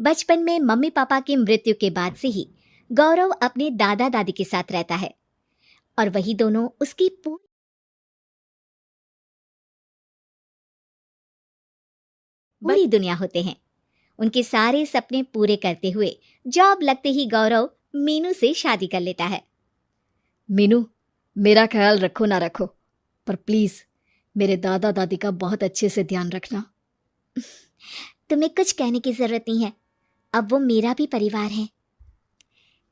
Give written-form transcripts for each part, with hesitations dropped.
बचपन में mummy papa की मृत्यु के बाद से ही गौरव अपने दादा दादी के साथ रहता है और वही दोनों उसकी पूरी दुनिया होते हैं। उनके सारे सपने पूरे करते हुए जॉब लगते ही गौरव मीनू से शादी कर लेता है। मीनू, मेरा ख्याल रखो ना रखो, पर प्लीज मेरे दादा दादी का बहुत अच्छे से ध्यान रखना। तुम्हें कुछ कहने की जरूरत नहीं है, अब वो मेरा भी परिवार है।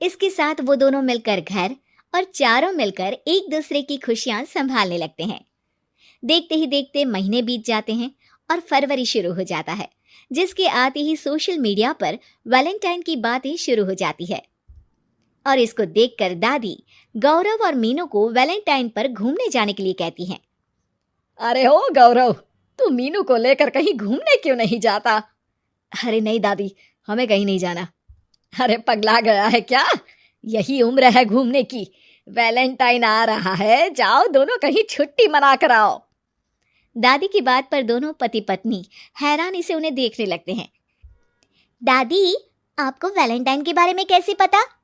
इसके साथ वो दोनों मिलकर घर और चारों मिलकर एक दूसरे की खुशियां संभालने लगते हैं। देखते ही देखते महीने बीत जाते हैं और फरवरी शुरू हो जाता है, जिसके आते ही सोशल मीडिया पर वैलेंटाइन की बातें शुरू हो जाती है। और इसको देखकर दादी गौरव और मीनू को वैलेंटाइन पर घूमने जाने के लिए कहती हैं। अरे हो गौरव, तू मीनू को लेकर कहीं घूमने क्यों नहीं जाता? अरे नहीं दादी, हमें कहीं नहीं जाना। अरे पगला गया है क्या? यही उम्र है घूमने की। वैलेंटाइन आ रहा है, जाओ दोनों कहीं छुट्टी मना कर आओ। दादी की बात पर दोनों पति पत्नी हैरानी से उन्हें देखने लगते हैं। दादी, आपको वैलेंटाइन के बारे में कैसे पता?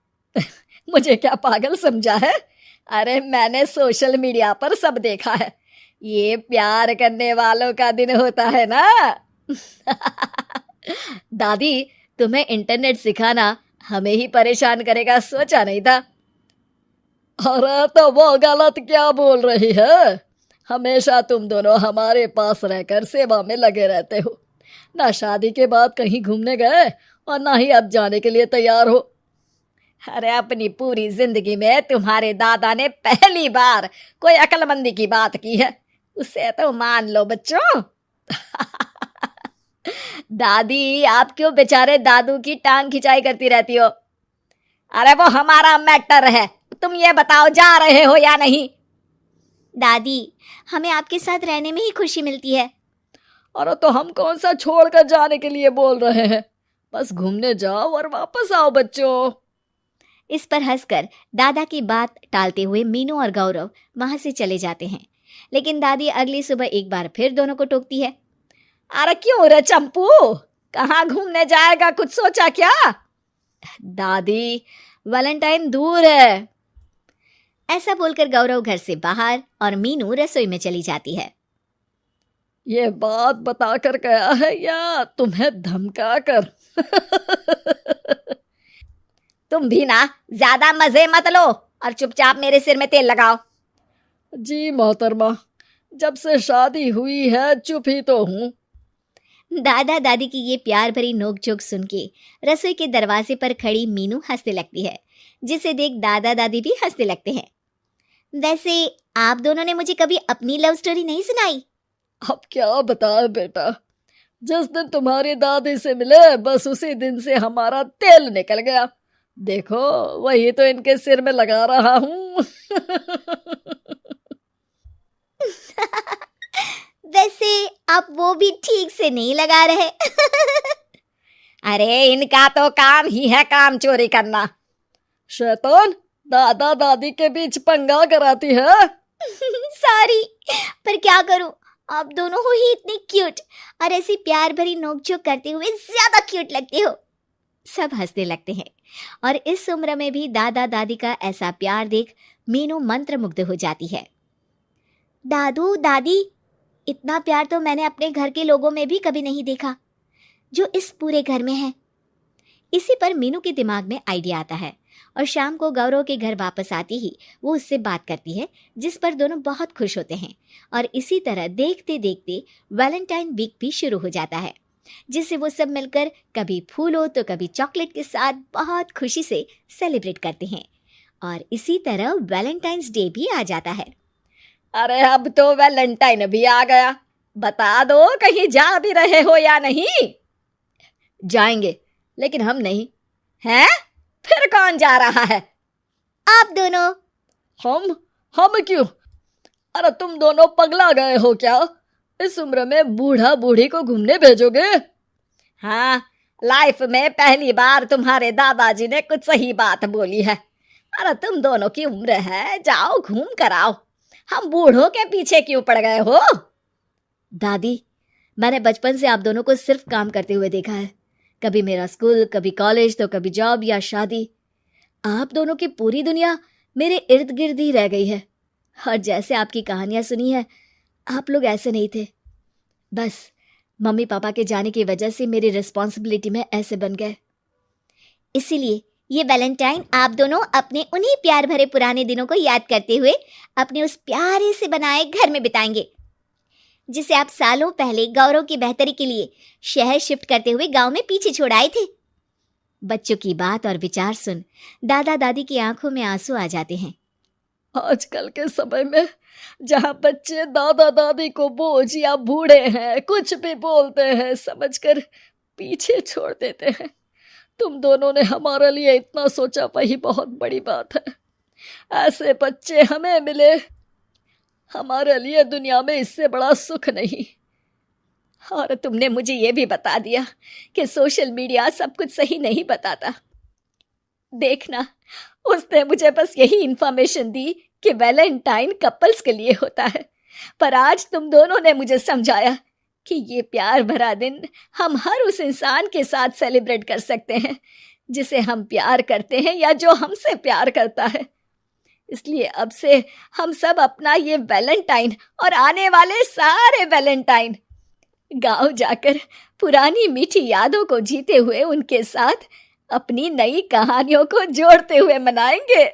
मुझे क्या पागल समझा है? अरे मैंने सोशल मीडिया पर सब देखा है। ये प्यार करने वालों का दिन होता है ना। दादी, तुम्हें इंटरनेट सिखाना हमें ही परेशान करेगा, सोचा नहीं था। अरे तो वो गलत क्या बोल रही है? हमेशा तुम दोनों हमारे पास रहकर सेवा में लगे रहते हो। ना शादी के बाद कहीं घूमने गए और ना ही अब जाने के लिए तैयार हो। अरे अपनी पूरी जिंदगी में तुम्हारे दादा ने पहली बार कोई अक्लमंदी की बात की है, उसे तो मान लो बच्चों। दादी, आप क्यों बेचारे दादू की टांग खिंचाई करती रहती हो? अरे वो हमारा मैटर है, तुम ये बताओ जा रहे हो या नहीं? दादी, हमें आपके साथ रहने में ही खुशी मिलती है। अरे तो हम कौन सा छोड़कर जाने के लिए बोल रहे हैं? बस घूमने जाओ और वापस आओ बच्चों। इस पर हंसकर दादा की बात टालते हुए मीनू और गौरव वहां से चले जाते हैं। लेकिन दादी अगली सुबह एक बार फिर दोनों को टोकती है। अरे क्यों रे चंपू, कहाँ घूमने जाएगा, कुछ सोचा क्या? दादी, वैलेंटाइन दूर है। ऐसा बोलकर गौरव घर से बाहर और मीनू रसोई में चली जाती है। ये बात बताकर गया है या तुम्हें धमका कर? तुम भी ना ज्यादा मजे मत लो और चुपचाप मेरे सिर में तेल लगाओ। जी मोहतरमा, जब से शादी हुई है चुप ही तो हूँ। दादा दादी की ये प्यार भरी नोकझोंक सुन के रसोई के दरवाजे पर खड़ी मीनू हंसने लगती है, जिसे देख दादा दादी भी हंसने लगते हैं। वैसे आप दोनों ने मुझे कभी अपनी लव स्टोरी नहीं सुनाई। अब क्या बताए बेटा, जिस दिन तुम्हारी दादी से मिले बस उसी दिन से हमारा तेल निकल गया। देखो वही तो इनके सिर में लगा रहा हूँ। वैसे आप वो भी ठीक से नहीं लगा रहे। अरे इनका तो काम ही है काम चोरी करना। शैतान, दादा दादी के बीच पंगा कराती है। सॉरी, पर क्या करूं, आप दोनों हो ही इतने क्यूट और ऐसी प्यार भरी नोकझोंक करते हुए ज्यादा क्यूट लगते हो। सब हंसने लगते हैं और इस उम्र में भी दादा दादी का ऐसा प्यार देख मीनू मंत्रमुग्ध हो जाती है। दादू दादी, इतना प्यार तो मैंने अपने घर के लोगों में भी कभी नहीं देखा जो इस पूरे घर में है। इसी पर मीनू के दिमाग में आइडिया आता है और शाम को गौरव के घर वापस आती ही वो उससे बात करती है, जिस पर दोनों बहुत खुश होते हैं। और इसी तरह देखते देखते वैलेंटाइन वीक भी शुरू हो जाता है, जिसे वो सब मिलकर कभी फूलों तो कभी चॉकलेट के साथ बहुत खुशी से सेलिब्रेट करते हैं। और इसी तरह वैलेंटाइंस डे भी आ जाता है। अरे अब तो वैलेंटाइन भी आ गया, बता दो कहीं जा भी रहे हो या नहीं? जाएंगे, लेकिन हम नहीं। हैं? फिर कौन जा रहा है? आप दोनों। हम क्यों? अरे तुम दोनों पगला गए हो क्या? इस उम्र में बूढ़ा बूढ़ी को घूमने भेजोगे? हाँ, लाइफ में पहली बार तुम्हारे दादाजी ने कुछ सही बात बोली है। अरे तुम दोनों की उम्र है, जाओ घूम कर आओ, हम बूढ़ों के पीछे क्यों पड़ गए हो? दादी, मैंने बचपन से आप दोनों को सिर्फ काम करते हुए देखा है, कभी मेरा स्कूल, कभी कॉलेज, तो कभी जॉब या शादी। आप दोनों की पूरी दुनिया मेरे इर्द गिर्द ही रह गई है। और जैसे आपकी कहानियां सुनी है, आप लोग ऐसे नहीं थे। बस मम्मी पापा के जाने की वजह से मेरी रिस्पॉन्सिबिलिटी में ऐसे बन गए। इसीलिए ये वैलेंटाइन आप दोनों अपने उन्हीं प्यार भरे पुराने दिनों को याद करते हुए अपने उस प्यारे से बनाए घर में बिताएंगे, जिसे आप सालों पहले गौरव की बेहतरी के लिए शहर शिफ्ट करते हुए गांव में पीछे छोड़ आए थे। बच्चों की बात और विचार सुन दादा दादी की आंखों में आंसू आ जाते हैं। आजकल के समय में जहाँ बच्चे दादा दादी को बोझ या बूढ़े हैं, कुछ भी बोलते हैं समझकर पीछे छोड़ देते हैं, तुम दोनों ने हमारे लिए इतना सोचा, वही बहुत बड़ी बात है। ऐसे बच्चे हमें मिले, हमारे लिए दुनिया में इससे बड़ा सुख नहीं। और तुमने मुझे ये भी बता दिया कि सोशल मीडिया सब कुछ सही नहीं बताता। देखना, उसने मुझे बस यही इन्फॉर्मेशन दी कि वैलेंटाइन कपल्स के लिए होता है, पर आज तुम दोनों ने मुझे समझाया कि ये प्यार भरा दिन हम हर उस इंसान के साथ सेलिब्रेट कर सकते हैं जिसे हम प्यार करते हैं या जो हमसे प्यार करता है। इसलिए अब से हम सब अपना ये वैलेंटाइन और आने वाले सारे वैलेंटाइन गांव जाकर पुरानी मीठी यादों को जीते हुए उनके साथ अपनी नई कहानियों को जोड़ते हुए मनाएंगे।